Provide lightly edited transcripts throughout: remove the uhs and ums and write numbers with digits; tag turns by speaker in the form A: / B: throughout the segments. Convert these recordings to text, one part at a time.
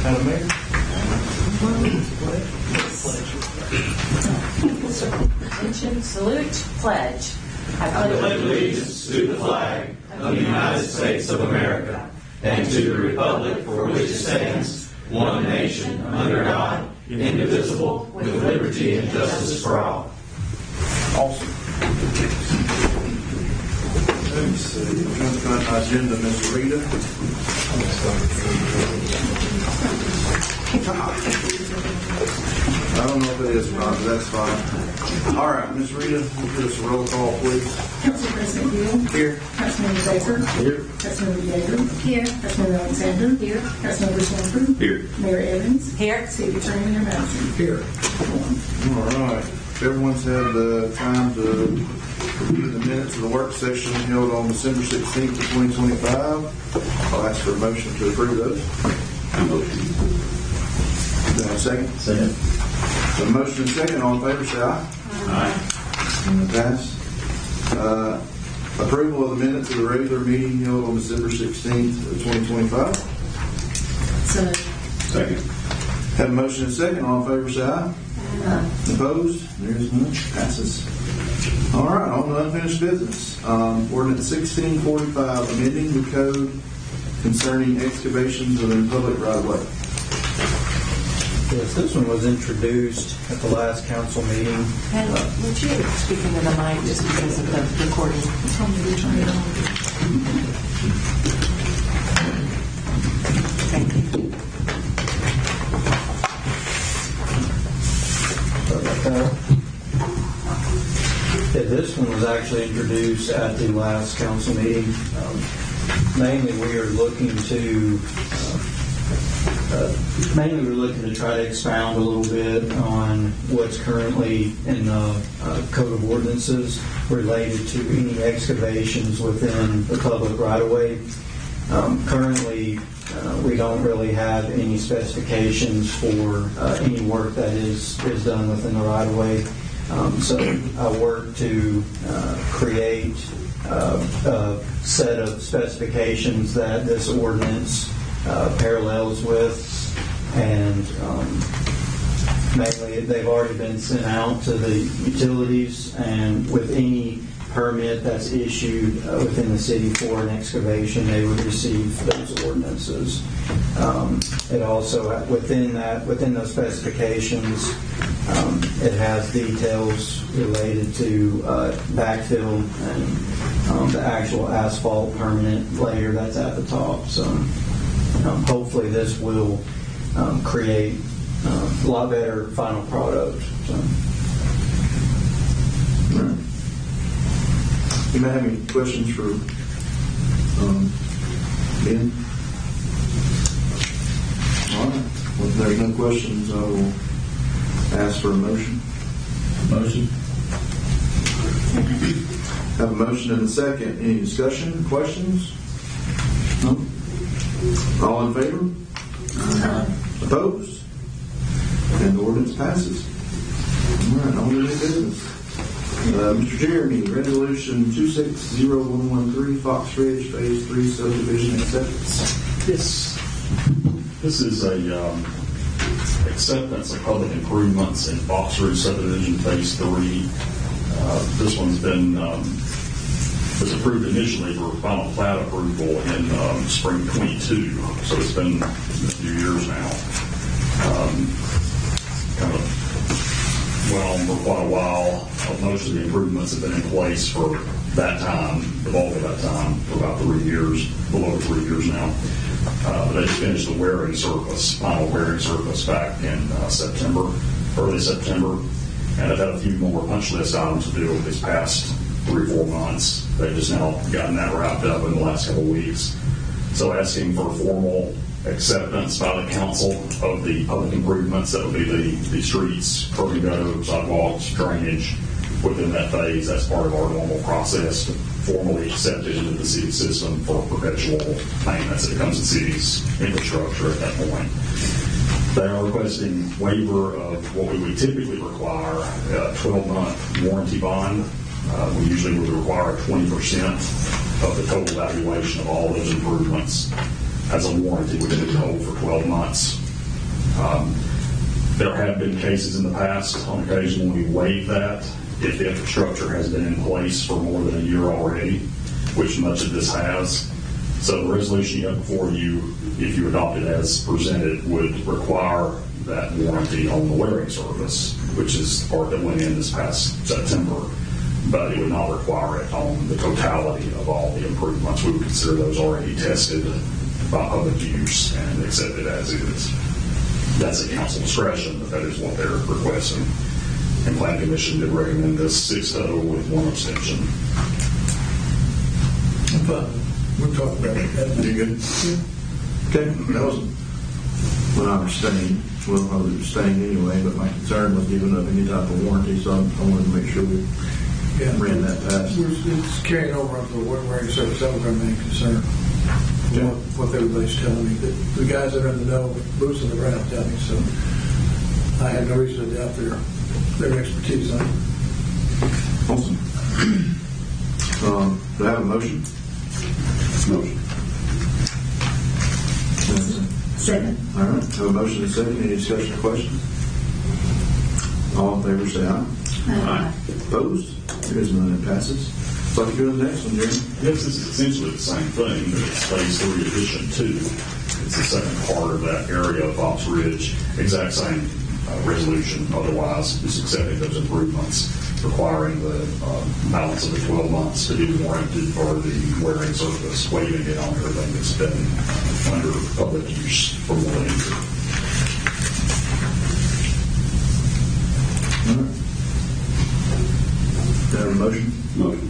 A: Madam Mayor?
B: Attention, salute, pledge.
C: I pledge allegiance to the flag of the United States of America and to the republic for which it stands, one nation, under God, indivisible, with liberty and justice for all.
A: Awesome. Let's see. We've got an agenda, Ms. Rita. I don't know if it is or not, but that's fine. All right, Ms. Rita, will give us a roll call, please.
D: Council President Hill.
A: Here.
D: Councilmember Baker.
A: Here.
D: Councilmember Yeager.
B: Here.
D: Councilmember Alexander.
B: Here.
D: Councilmember Swanford.
A: Here.
D: Mayor Evans.
B: Here.
D: City Attorney Mayor Madison.
A: Here. All right. Everyone's had the time to review the minutes of the work session held on December 16th of 2025. I'll ask for a motion to approve those. Do I have a second?
C: Second.
A: So motion and second. All in favor, say aye.
C: Aye.
A: Pass. Approval of the minutes of the regular meeting held on December 16th of 2025.
D: So,
C: Second.
A: Have a motion and second. All in favor, say aye. Opposed? There is none. Passes. All right, on to unfinished business. Ordinance 1645, amending the code concerning excavations within public right-of-way.
E: Yes, this one was introduced at the last council meeting.
B: And would you speak into the mic just because of the recording?
D: told me to turn it on.
B: Thank you.
E: Yeah, this one was actually introduced at the last council meeting. Mainly, we're looking to try to expound a little bit on what's currently in the Code of Ordinances related to any excavations within the public right-of-way. Currently, we don't really have any specifications for any work that is done within the right-of-way. So I work to create a set of specifications that this ordinance parallels with, and mainly they've already been sent out to the utilities, and with any permit that's issued within the city for an excavation, they would receive those ordinances. It also, within those specifications, it has details related to backfill and the actual asphalt permanent layer that's at the top. So hopefully this will create a lot better final product. So.
A: You may have any questions for Ben? All right. Well, if there's no questions, I will ask for a motion.
C: Motion.
A: Have a motion and a second. Any discussion, questions? No? All in favor? Opposed? And the ordinance passes. All right, on to new business. Mr. Jeremy, Resolution 260113, Fox Ridge Phase 3 Subdivision Acceptance.
F: This is a acceptance of public improvements in Fox Ridge Subdivision Phase 3. This one's been was approved initially for final plat approval in spring 22, so it's been a few years now. Kind of went on for quite a while. Most of the improvements have been in place for that time, the bulk of that time, for about 3 years, a little over 3 years now. They just finished the wearing surface, final wearing surface back in early September, and I've had a few more punch list items to do over these past 3 or 4 months. They've just now gotten that wrapped up in the last couple of weeks. So asking for formal acceptance by the council of the public improvements, that would be the streets, curb and gutter, sidewalks, drainage within that phase. That's part of our normal process to formally accept it into the city system for perpetual maintenance that comes to city's infrastructure at that point. They are requesting waiver of what we would typically require, a 12-month warranty bond. We usually would require 20% of the total valuation of all those improvements as a warranty, which would hold for 12 months. There have been cases in the past, on occasion, when we waive that if the infrastructure has been in place for more than a year already, which much of this has. So the resolution you have before you, if you adopt it as presented, would require that warranty on the wearing surface, which is the part that went in this past September, but it would not require it on the totality of all the improvements. We would consider those already tested by public use and accepted as is. That's at council discretion, but that is what they're requesting. And Planning Commission did recommend this 6-0 with 1 abstention.
G: We'll talk about it.
A: You good? Okay, that was when I abstained. Well, I was abstaining anyway, but my concern was giving up any type of warranty, so I wanted to make sure we ran that past.
G: It's carrying over onto the wearing service. That was our main concern.
A: Okay.
G: What everybody's telling me. The guys that are in the know, boots on the ground, tell me. So I have no reason to doubt their expertise on it.
A: Awesome. Do I have a motion?
F: Motion.
D: Second.
A: All right. Have a motion and a second. Any discussion or questions? All in favor say aye.
D: Aye.
A: Opposed? There is none. It passes. So I can go to the next one, Jeremy.
F: Yes, this is essentially the same thing, but it's phase 3 addition 2. It's the second part of that area of Fox Ridge. Exact same resolution. Otherwise, just accepting those improvements, requiring the balance of the 12 months to be warranted for the wearing surface, waiving it on everything that's been under public use for more than a year.
A: All right. Do I have a motion?
F: Motion.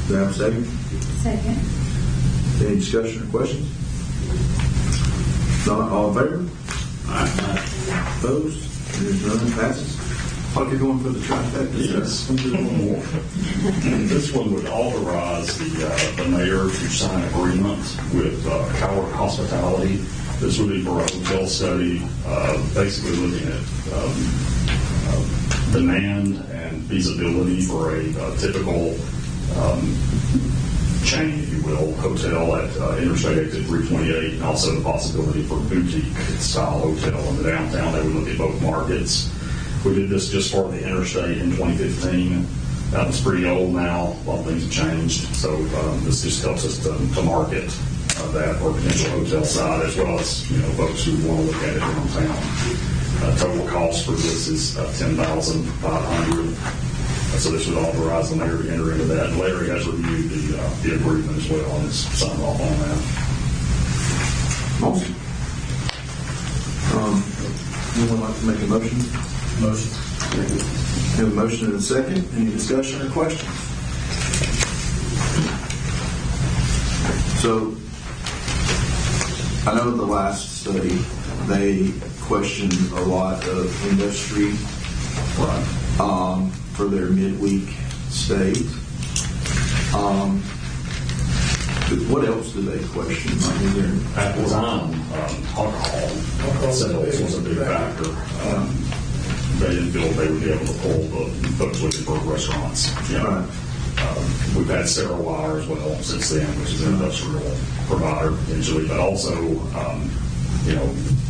A: Do I have a second?
D: Second.
A: Any discussion or questions? Not all in favor? Aye. Opposed? There's none. It passes. I'll keep going for the trifecta.
F: Yes, we'll do one more. This one would authorize the mayor to sign agreement with Coward Hospitality. This would be for a hotel study, basically looking at demand and feasibility for a typical chain, if you will, hotel at Interstate Exit 328, and also the possibility for boutique-style hotel in the downtown. They would look at both markets. We did this just for the Interstate in 2015. That was pretty old now. A lot of things have changed. So this just helps us to market that for potential hotel side, as well as folks who want to look at it downtown. Total cost for this is $10,500. So this would authorize the mayor to enter into that. And Larry has reviewed the agreement as well and has signed off on that.
A: Awesome. Anyone like to make a motion?
C: Motion.
A: We have a motion and a second. Any discussion or questions? So, I know the last study, they questioned a lot of industry for their midweek stay. What else do they question? Like, is there
F: At the time, alcohol sales was a big factor. They didn't feel they would be able to pull the folks looking for restaurants.
A: Right.
F: We've had Sarah Wire as well since then, which is an industrial provider potentially, but also,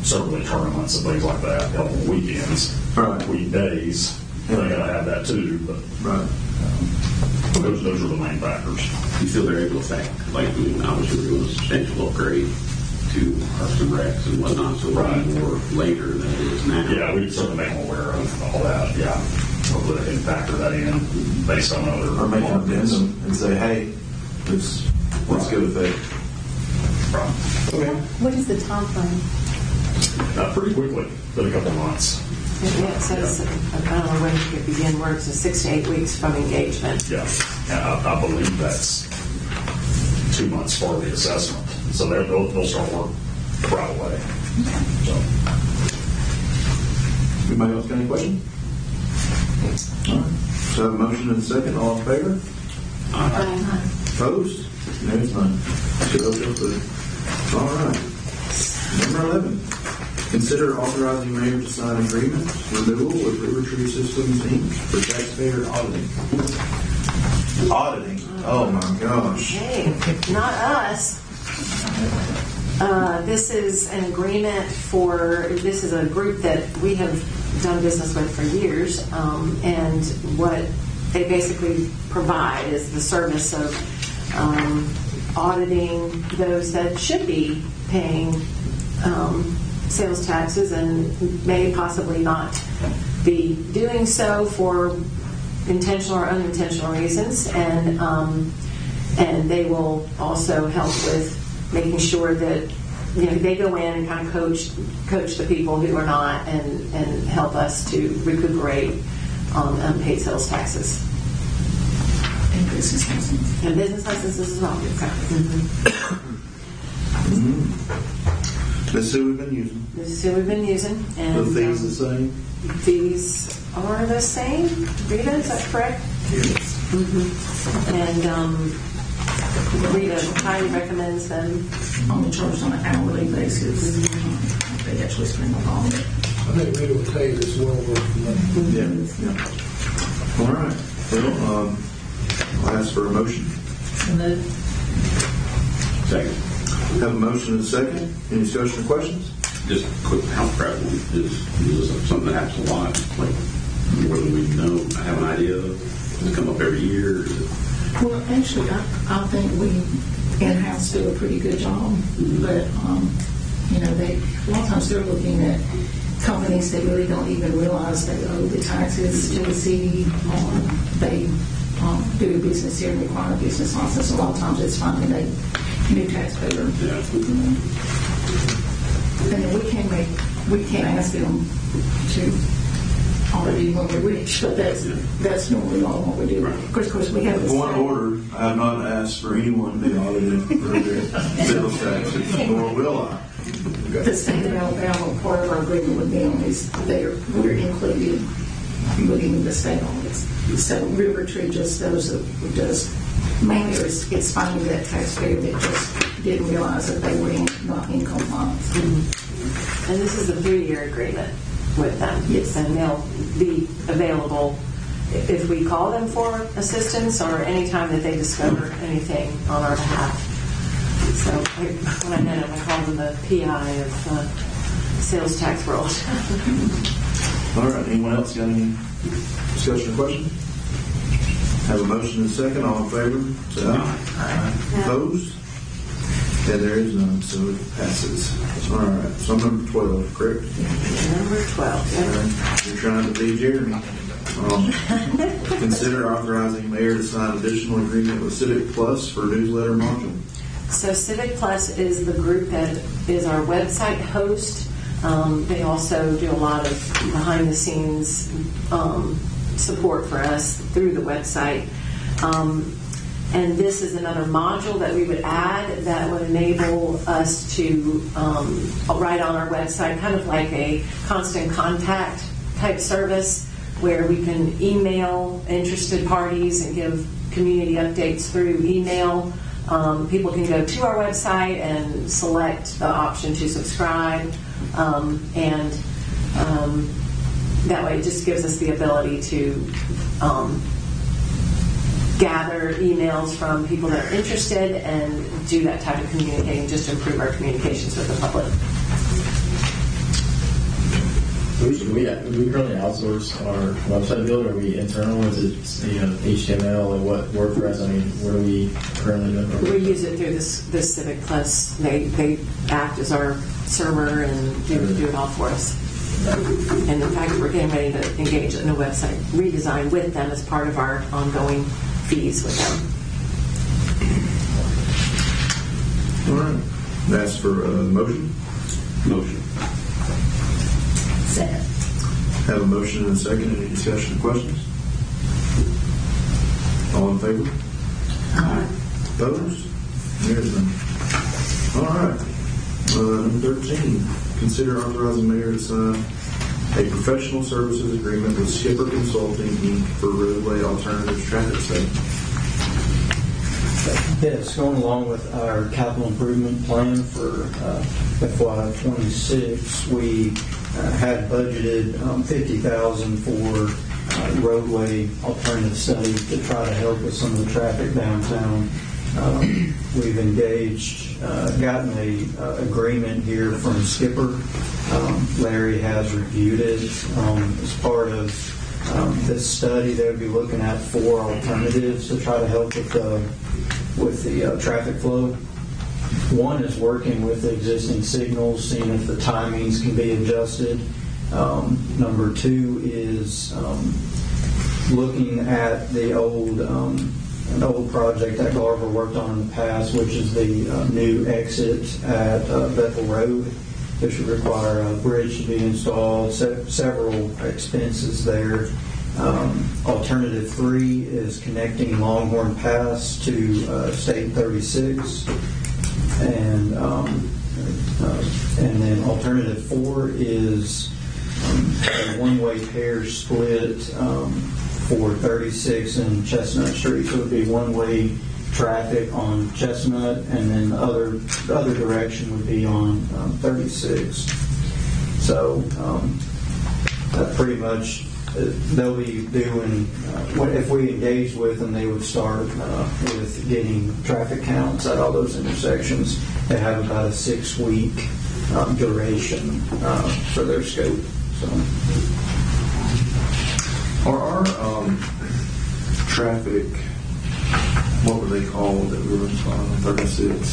F: certainly tournaments and things like that, help on weekends,
A: Right.
F: weekdays. They got to have that too, but
A: Right.
F: those are the main factors.
H: You feel they're able to stack, obviously we're doing a substantial upgrade to our some racks and whatnot, so it'll be more later than it is now.
F: Yeah, we certainly make them aware of all that. Yeah, hopefully they can factor that in based on other
A: Or make an
F: markets.
A: addendum and say, hey, let's go with it.
F: Right.
A: Okay.
B: What is the time frame?
F: Pretty quickly, in a couple of months.
B: Yeah, it says, I don't know when it begin, where it says 6 to 8 weeks from engagement.
F: Yeah, and I believe that's 2 months for the assessment. So they'll start work right away. So.
A: Anybody else got any questions? All right. So I have a motion and a second. All in favor? Opposed? There's none. Good, good. All right. Number 11. Consider authorizing mayor to sign agreement renewal with River Tree Systems, Inc. for taxpayer auditing. Auditing? Oh my gosh.
B: Hey, not us. This is an agreement this is a group that we have done business with for years, and what they basically provide is the service of auditing those that should be paying sales taxes and may possibly not be doing so for intentional or unintentional reasons, and they will also help with making sure that they go in and kind of coach the people who are not, and help us to recuperate unpaid sales taxes.
D: And business license.
B: And business licenses as well.
A: This is who we've been using.
B: This is who we've been using. And
A: The fees the same?
B: fees are the same. Rita, is that correct?
G: Yes.
B: And Rita highly recommends them.
D: Only charged on an hourly basis. They actually spend a lot of it.
G: I think Rita will tell you this is well worth the money.
A: Yeah. All right. Well, I'll ask for a motion.
H: Second.
A: Have a motion and a second. Any discussion or questions?
H: Just quick, how prevalent is this something that happens a lot? Like, more than we know, I have an idea. Does it come up every year? Is it,
D: Well, actually, I think we in-house do a pretty good job, but a lot of times they're looking at companies that really don't even realize they owe the taxes to the city. They do business here and require a business license. A lot of times it's finding a new taxpayer.
H: yeah.
D: And then we can't ask them to audit you when we're rich, but that's normally all what we do. Of course, we have this.
A: Point of order, I have not asked for anyone to be audited for their sales taxes, nor will I.
D: The state of Alabama, part of our agreement with them is we're included within the state audits. So River Tree just does mainly it's finding that taxpayer that just didn't realize that they were not in compliance.
B: And this is a 3-year agreement with them.
D: Yes.
B: And they'll be available if we call them for assistance or anytime that they discover anything on our behalf. So when I met him, I called him the PI of sales tax world.
A: All right. Anyone else got any discussion or question? Have a motion and a second. All in favor? Say aye. Aye. Opposed? And there is none, so it passes. All right. So number 12, correct?
B: Number 12.
A: All right. You're trying to be Jeremy. Consider authorizing mayor to sign additional agreement with Civic Plus for newsletter module.
B: So Civic Plus is the group that is our website host. They also do a lot of behind-the-scenes support for us through the website. And this is another module that we would add that would enable us to write on our website, kind of like a constant contact type service where we can email interested parties and give community updates through email. People can go to our website and select the option to subscribe, and that way it just gives us the ability to gather emails from people that are interested and do that type of communicating, just to improve our communications with the public.
I: We currently outsource our website build. Are we internal? Is it HTML or what WordPress? I mean, where do we currently live?
B: We use it through this Civic Plus. They act as our server and do it all for us. And in fact, we're getting ready to engage in a website redesign with them as part of our ongoing fees with them.
A: All right. Ask for a motion.
H: Motion.
D: Second.
A: Have a motion and a second. Any discussion or questions? All in favor?
D: Aye.
A: Opposed? There's none. All right. Number 13. Consider authorizing mayor to sign a professional services agreement with Skipper Consulting, Inc. for roadway alternatives traffic study.
E: Yes, going along with our capital improvement plan for FY26, we had budgeted $50,000 for roadway alternative study to try to help with some of the traffic downtown. We've engaged, gotten a agreement here from Skipper. Larry has reviewed it. As part of this study, they'll be looking at 4 alternatives to try to help with the traffic flow. One is working with the existing signals, seeing if the timings can be adjusted. Number 2 is looking at the an old project that Garver worked on in the past, which is the new exit at Bethel Road. This would require a bridge to be installed, several expenses there. Alternative 3 is connecting Longhorn Pass to State 36. And then alternative 4 is a one-way pair split for 36 and Chestnut Street. So it would be one-way traffic on Chestnut, and then the other direction would be on 36. So that pretty much they'll be doing. If we engage with them, they would start with getting traffic counts at all those intersections. They have about a 6-week duration for their scope. So.
A: Are our traffic, what were they called that we were installing on 36?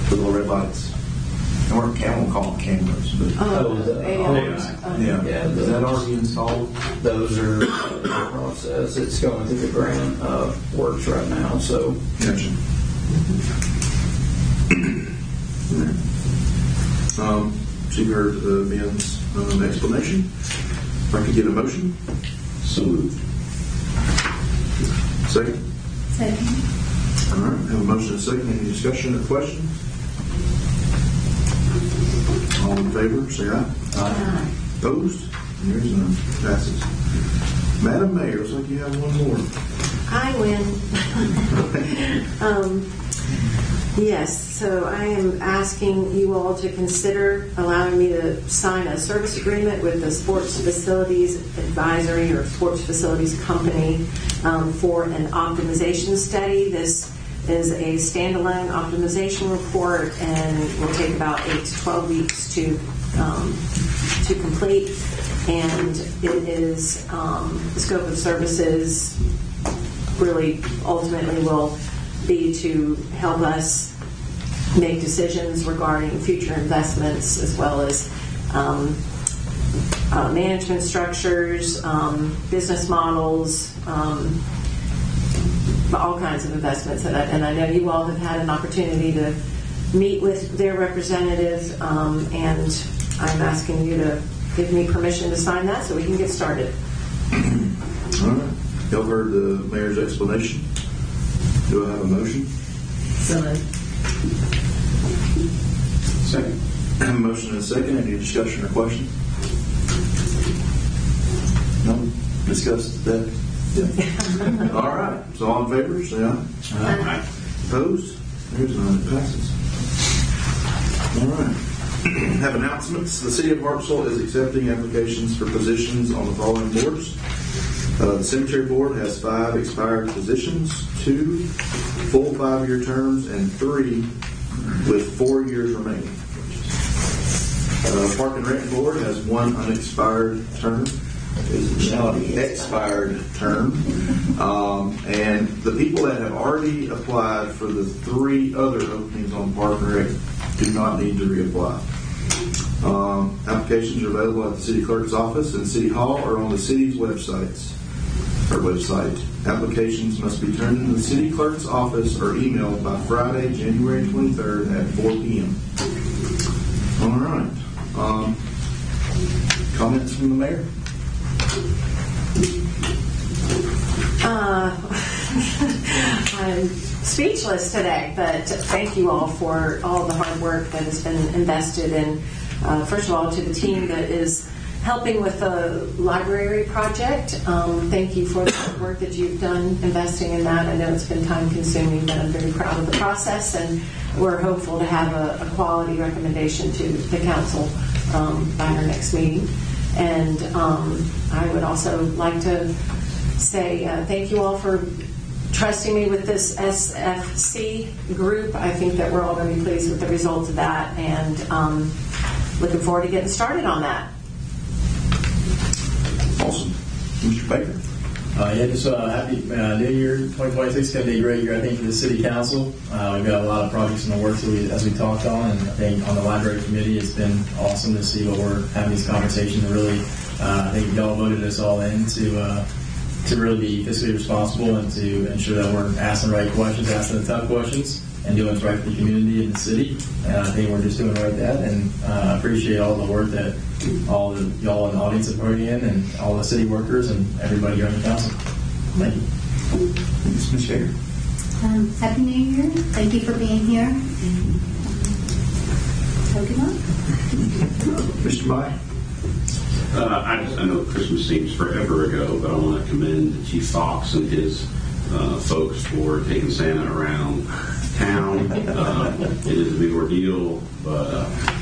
A: The little red lights. I won't call them cameras, but
E: Yeah,
A: is that already installed?
E: Those are in the process. It's going through the grant works right now. So.
A: Gotcha. So you heard Ben's explanation. If I could get a motion.
H: So moved.
A: Second.
D: Second.
A: All right. Have a motion and a second. Any discussion or questions? All in favor, say aye.
D: Aye.
A: Opposed? Here's none. Passes. Madam Mayor, looks like you have one more.
B: I win. Yes, so I am asking you all to consider allowing me to sign a service agreement with the Sports Facilities Advisory or Sports Facilities Company for an optimization study. This is a standalone optimization report and will take about 8 to 12 weeks to complete. And it is the scope of services really ultimately will be to help us make decisions regarding future investments, as well as management structures, business models, all kinds of investments. And I know you all have had an opportunity to meet with their representative, and I'm asking you to give me permission to sign that so we can get started.
A: All right. Y'all heard the mayor's explanation. Do I have a motion?
D: So
H: Second.
A: I have a motion and a second. Any discussion or question? No? Discussed that? Yeah. All right. So all in favor, say aye.
H: Aye.
A: Opposed? There's none. It passes. All right. Have announcements. The City of Hartselle is accepting applications for positions on the following boards. The Cemetery Board has 5 expired positions, 2 full 5-year terms, and 3 with 4 years remaining. Park and Rent Board has 1 unexpired term. It's now the expired term. And the people that have already applied for the 3 other openings on Park and Rec do not need to reapply. Applications are available at the City Clerk's office and City Hall or on the City's website. Applications must be turned into the City Clerk's office or emailed by Friday, January 23rd at 4 p.m. All right. Comments from the mayor?
B: I'm speechless today, but thank you all for all the hard work that has been invested in, first of all, to the team that is helping with the library project. Thank you for the hard work that you've done investing in that. I know it's been time consuming, but I'm very proud of the process, and we're hopeful to have a quality recommendation to the council by our next meeting. And I would also like to say thank you all for trusting me with this SFC group. I think that we're all going to be pleased with the results of that, and looking forward to getting started on that.
A: Awesome. Mr. Baker?
I: Just happy New Year. 2026 is going to be a great year, I think, for the City Council. We've got a lot of projects in the works as we talked on, and I think on the Library Committee, it's been awesome to see what we're having these conversations. Really, I think y'all voted us all in to really be fiscally responsible and to ensure that we're asking the right questions, asking the tough questions, and doing what's right for the community and the city. And I think we're just doing right that, and I appreciate all the work that all of y'all in the audience have put in, and all the city workers and everybody here on the council. Thank you.
A: Thanks, Ms. Baker.
J: Happy New Year. Thank you for being here. Have a good one.
A: Mr. Mike?
H: I know Christmas seems forever ago, but I want to commend Chief Fox and his folks for taking Santa around town. It is a big ordeal, but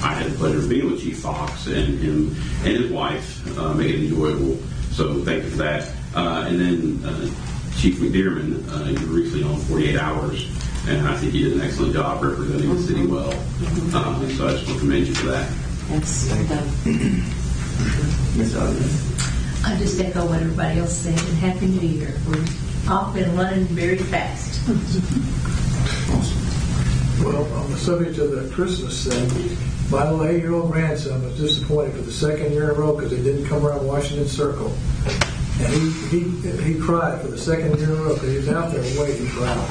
H: I had the pleasure of being with Chief Fox and him and his wife, made it enjoyable. So thank you for that. And then Chief McDearman, you were recently on 48 Hours, and I think he did an excellent job representing the city well. So I just want to commend you for that.
B: Yes, well done.
A: Ms. Audrey?
K: I just echo what everybody else said, and Happy New Year. We've all been running very fast.
G: Well, on the subject of the Christmas thing, my little 8-year-old grandson was disappointed for the second year in a row because he didn't come around Washington Circle. And he cried for the second year in a row because he was out there waiting for hours.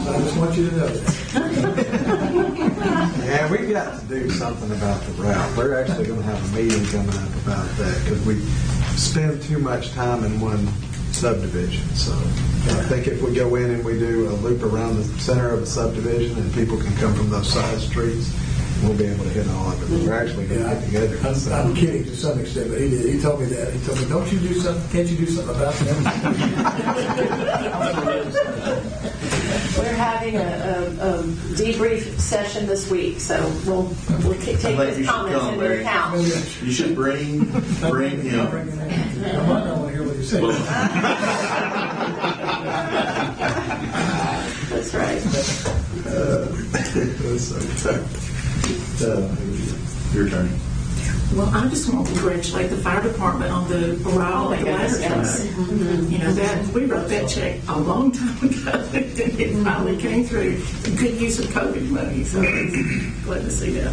G: So I just want you to know that.
L: Yeah, we've got to do something about the route. We're actually going to have a meeting coming up about that because we spend too much time in one subdivision. So I think if we go in and we do a loop around the center of the subdivision and people can come from those side streets, we'll be able to hit all of it. We're actually going to get together.
G: I'm kidding to some extent, but he did. He told me that. He told me, "Don't you do something? Can't you do something about that?"
B: We're having a debrief session this week, so we'll take his comments into account.
A: You should bring him.
G: I might not want to hear what you say.
B: That's right.
A: Your turn.
D: Well, I just want to congratulate the fire department on the arrival of the ladder truck. You know, that we wrote that check a long time ago. It finally came through. Good use of COVID money, so it's glad to see that.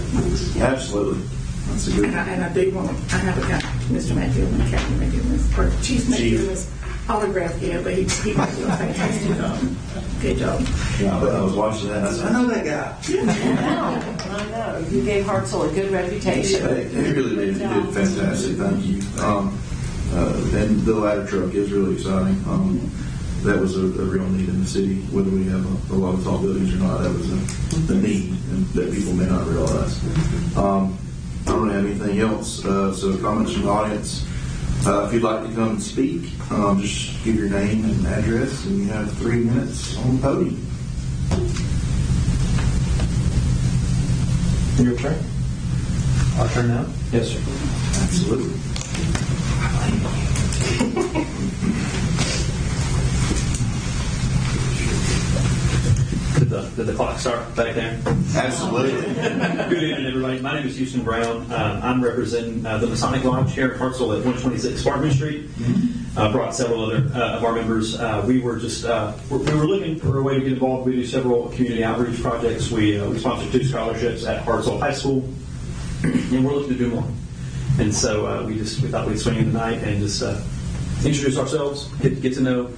A: Absolutely. That's a good.
D: And I do want to, I haven't got Mr. McGill, Captain McGill, or Chief McGill's autograph yet, but he might do a fantastic job. Good job.
A: Yeah, I was watching that and I said, I know that guy.
B: I know. You gave Hartselle a good reputation.
A: He really did. He did fantastic. Thank you. And the ladder truck is really exciting. That was a real need in the city. Whether we have a lot of tall buildings or not, that was a need that people may not realize. I don't have anything else. So comments from the audience. If you'd like to come and speak, just give your name and address, and you have 3 minutes on the podium.
L: Your turn. I'll turn now.
A: Yes, sir. Absolutely.
M: Did the clock start back there?
A: Absolutely.
M: Good evening, everybody. My name is Houston Brown. I'm representing the Masonic Lodge here in Hartselle at 126 Sparkman Street. Brought several other of our members. We were just we were looking for a way to get involved. We do several community outreach projects. We sponsored 2 scholarships at Hartselle High School, and we're looking to do more. And so we thought we'd swing in tonight and just introduce ourselves, get to know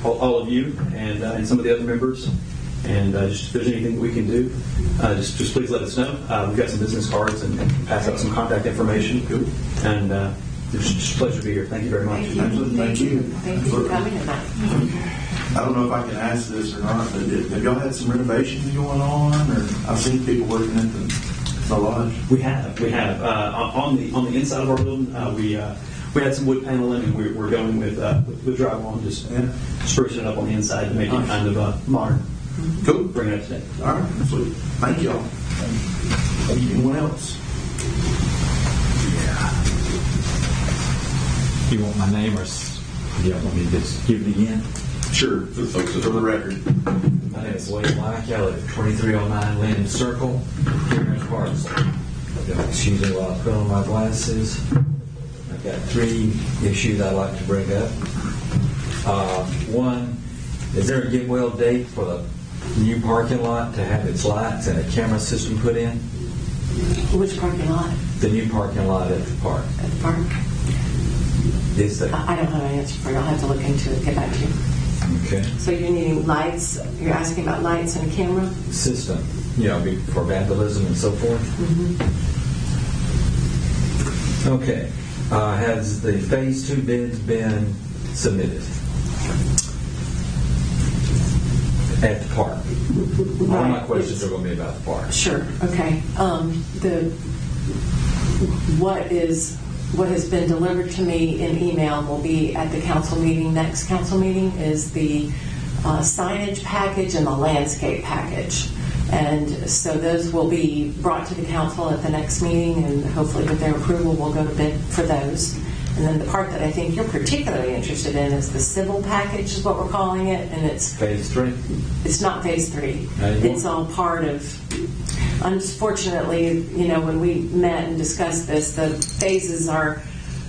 M: all of you and some of the other members. And just if there's anything that we can do, just please let us know. We've got some business cards and pass out some contact information. Cool. And it's just a pleasure to be here. Thank you very much.
A: Absolutely. Thank you.
B: Thank you for coming tonight.
A: I don't know if I can ask this or not, but have y'all had some renovations going on? Or I've seen people working at the lodge.
M: We have. On the inside of our building, we had some wood paneling, and we're going with drywall and just sprucing it up on the inside to make it kind of modern.
A: Cool.
M: Bring it up today.
A: All right. Absolutely. Thank y'all. Anyone else?
L: You want my name or do you want me to just give it again?
A: Sure.
H: For the folks that
A: For the record.
N: My name is William White. I live at 2309 Linden Circle here in Hartselle. Excuse me while I put on my glasses. I've got 3 issues I'd like to bring up. One, is there a get well date for the new parking lot to have its lights and a camera system put in?
B: Which parking lot?
N: The new parking lot at the park.
B: At the park?
N: Is there?
B: I don't have an answer for you. I'll have to look into it, get back to you.
N: Okay.
B: So you're needing lights, you're asking about lights and a camera?
N: System, for vandalism and so forth.
B: Mm-hmm.
N: Okay. Has the phase 2 bids been submitted at the park? All my questions are going to be about the park.
B: Sure. Okay. What has been delivered to me in email and will be at the council meeting, next council meeting, is the signage package and the landscape package. And so those will be brought to the council at the next meeting, and hopefully with their approval, we'll go to bid for those. And then the part that I think you're particularly interested in is the civil package, is what we're calling it, and it's
N: phase 3.
B: It's not phase 3.
N: Anymore?
B: It's all part of. Unfortunately, when we met and discussed this, the phases are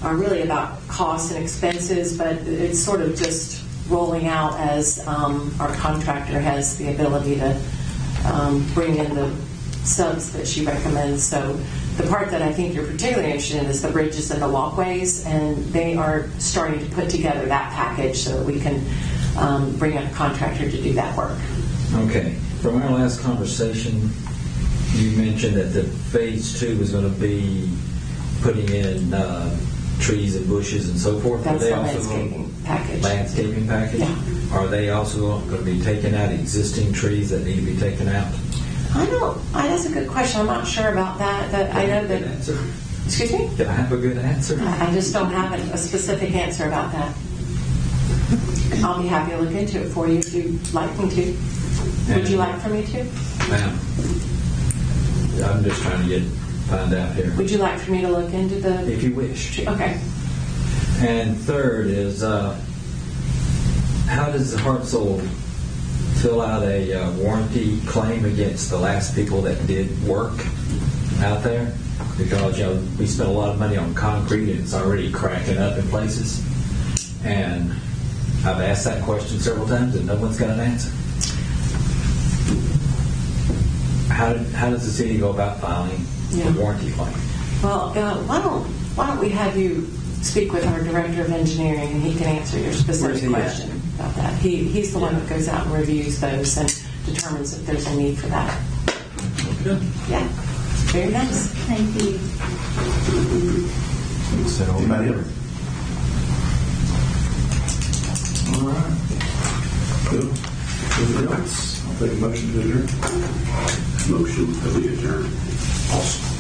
B: really about costs and expenses, but it's sort of just rolling out as our contractor has the ability to bring in the subs that she recommends. So the part that I think you're particularly interested in is the bridges and the walkways, and they are starting to put together that package so that we can bring a contractor to do that work.
N: Okay. From our last conversation, you mentioned that the phase 2 was going to be putting in trees and bushes and so forth.
B: That's the landscaping package.
N: Landscaping package?
B: Yeah.
N: Are they also going to be taking out existing trees that need to be taken out?
B: That's a good question. I'm not sure about that. I know that.
N: Answer?
B: Excuse me?
N: Can I have a good answer?
B: I just don't have a specific answer about that. I'll be happy to look into it for you if you'd like me to. Would you like for me to?
N: Ma'am, I'm just trying to find out here.
B: Would you like for me to look into the...
N: If you wish.
B: Okay.
N: And third is, how does Hartselle fill out a warranty claim against the last people that did work out there? Because we spent a lot of money on concrete and it's already cracking up in places. And I've asked that question several times and no one's got an answer. How does the city go about filing a warranty claim?
B: Well, why don't we have you speak with our director of engineering and he can answer your specific question about that. He's the one that goes out and reviews those and determines if there's a need for that.
N: Good.
B: Yeah. Very nice.
J: Thank you.
A: Anybody else? All right. Cool. Anything else? I'll take a motion to adjourn.
H: motion that we adjourn.
A: Awesome.